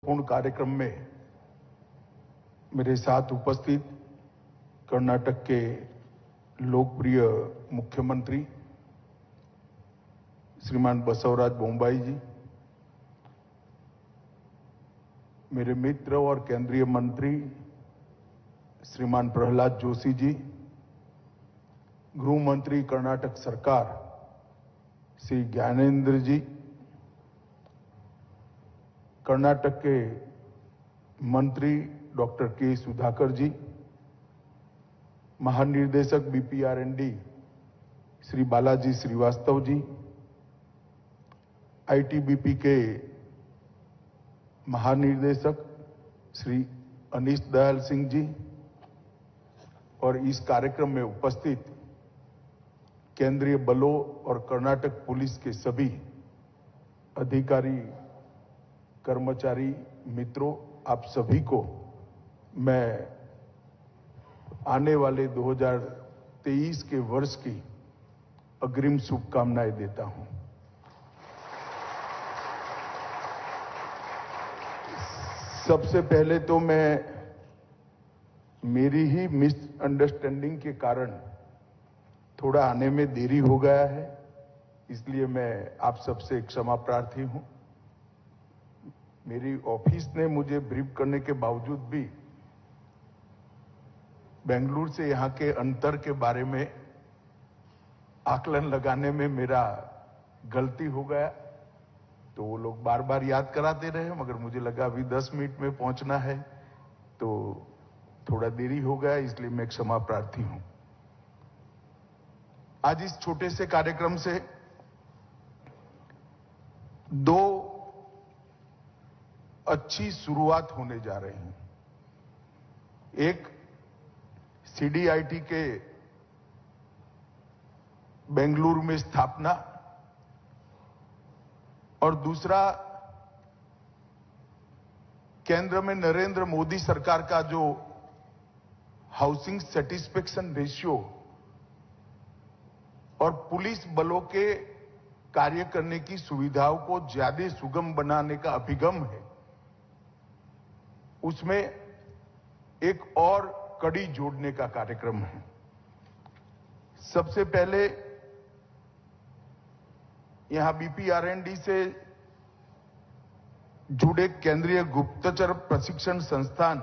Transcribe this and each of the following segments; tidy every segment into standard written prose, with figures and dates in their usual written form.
पूर्ण कार्यक्रम में मेरे साथ उपस्थित कर्नाटक के लोकप्रिय मुख्यमंत्री श्रीमान बसवराज बोम्माई जी, मेरे मित्र और केंद्रीय मंत्री श्रीमान प्रहलाद जोशी जी, गृह मंत्री कर्नाटक सरकार श्री ज्ञानेंद्र जी, कर्नाटक के मंत्री डॉक्टर के सुधाकर जी, महानिर्देशक बीपीआरएनडी श्री बालाजी श्रीवास्तव जी, आईटीबीपी के महानिर्देशक श्री अनीश दयाल सिंह जी और इस कार्यक्रम में उपस्थित केंद्रीय बलों और कर्नाटक पुलिस के सभी अधिकारी, कर्मचारी, मित्रों, आप सभी को मैं आने वाले 2023 के वर्ष की अग्रिम शुभकामनाएं देता हूं। सबसे पहले तो मैं मेरी ही मिसअंडरस्टैंडिंग के कारण थोड़ा आने में देरी हो गया है, इसलिए मैं आप सबसे क्षमा प्रार्थी हूं। मेरी ऑफिस ने मुझे ब्रीफ करने के बावजूद भी बेंगलुरु से यहां के अंतर के बारे में आकलन लगाने में मेरा गलती हो गया, तो वो लोग बार बार याद कराते रहे, मगर मुझे लगा अभी 10 मिनट में पहुंचना है, तो थोड़ा देरी हो गया, इसलिए मैं क्षमा प्रार्थी हूं। आज इस छोटे से कार्यक्रम से दो अच्छी शुरुआत होने जा रही है। एक सीडीआईटी के बेंगलुरु में स्थापना और दूसरा केंद्र में नरेंद्र मोदी सरकार का जो हाउसिंग सेटिस्फेक्शन रेशियो और पुलिस बलों के कार्य करने की सुविधाओं को ज्यादा सुगम बनाने का अभिगम है, उसमें एक और कड़ी जोड़ने का कार्यक्रम है। सबसे पहले यहां बीपीआरएनडी से जुड़े केंद्रीय गुप्तचर प्रशिक्षण संस्थान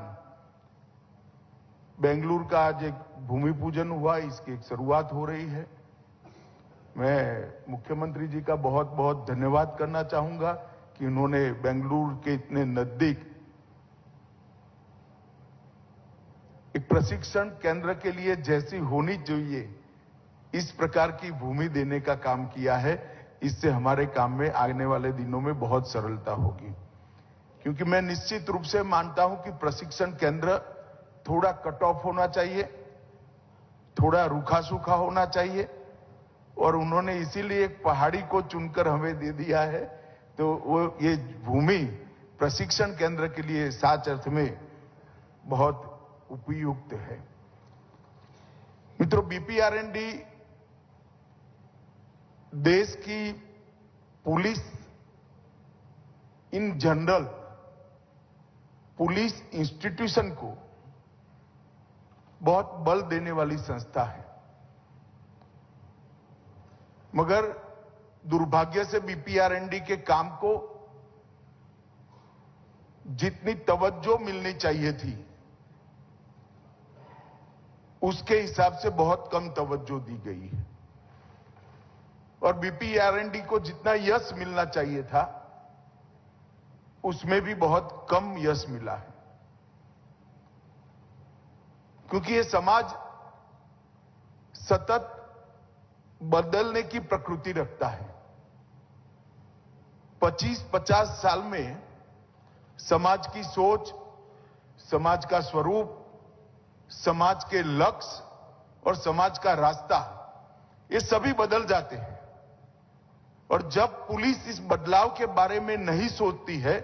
बेंगलुरु का आज एक भूमि पूजन हुआ, इसकी एक शुरुआत हो रही है। मैं मुख्यमंत्री जी का बहुत बहुत धन्यवाद करना चाहूंगा कि उन्होंने बेंगलुरु के इतने नजदीक एक प्रशिक्षण केंद्र के लिए जैसी होनी चाहिए इस प्रकार की भूमि देने का काम किया है। इससे हमारे काम में आने वाले दिनों में बहुत सरलता होगी, क्योंकि मैं निश्चित रूप से मानता हूं कि प्रशिक्षण केंद्र थोड़ा कट ऑफ होना चाहिए, थोड़ा रूखा सूखा होना चाहिए, और उन्होंने इसीलिए एक पहाड़ी को चुनकर हमें दे दिया है। तो वो ये भूमि प्रशिक्षण केंद्र के लिए सच अर्थ में बहुत उपयुक्त है। मित्रों, बीपीआरएनडी देश की police in general, police institution को बहुत बल देने वाली संस्था है, मगर दुर्भाग्य से बीपीआरएनडी के काम को जितनी तवज्जो मिलनी चाहिए थी उसके हिसाब से बहुत कम तवज्जो दी गई है, और बीपीआरएनडी को जितना यश मिलना चाहिए था उसमें भी बहुत कम यश मिला है, क्योंकि ये समाज सतत बदलने की प्रकृति रखता है। 25-50 साल में समाज की सोच, समाज का स्वरूप, समाज के लक्ष्य और समाज का रास्ता, ये सभी बदल जाते हैं, और जब पुलिस इस बदलाव के बारे में नहीं सोचती है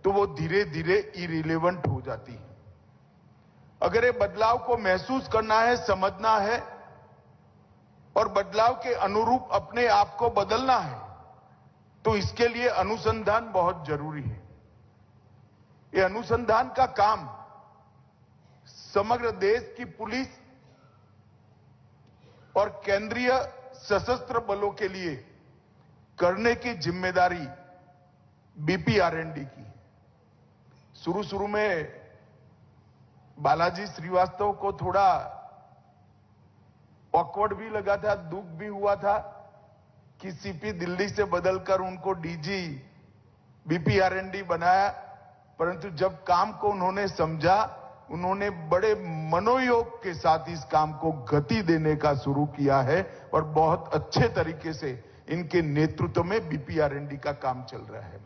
तो वो धीरे धीरे इरिलेवेंट हो जाती है। अगर ये बदलाव को महसूस करना है, समझना है और बदलाव के अनुरूप अपने आप को बदलना है, तो इसके लिए अनुसंधान बहुत जरूरी है। ये अनुसंधान का काम समग्र देश की पुलिस और केंद्रीय सशस्त्र बलों के लिए करने की जिम्मेदारी बीपीआरएनडी की। शुरू में बालाजी श्रीवास्तव को थोड़ा ऑकवर्ड भी लगा था, दुख भी हुआ था कि सीपी दिल्ली से बदलकर उनको डीजी बीपीआरएनडी बनाया, परंतु जब काम को उन्होंने समझा, उन्होंने बड़े मनोयोग के साथ इस काम को गति देने का शुरू किया है और बहुत अच्छे तरीके से इनके नेतृत्व में बीपीआरएनडी का काम चल रहा है।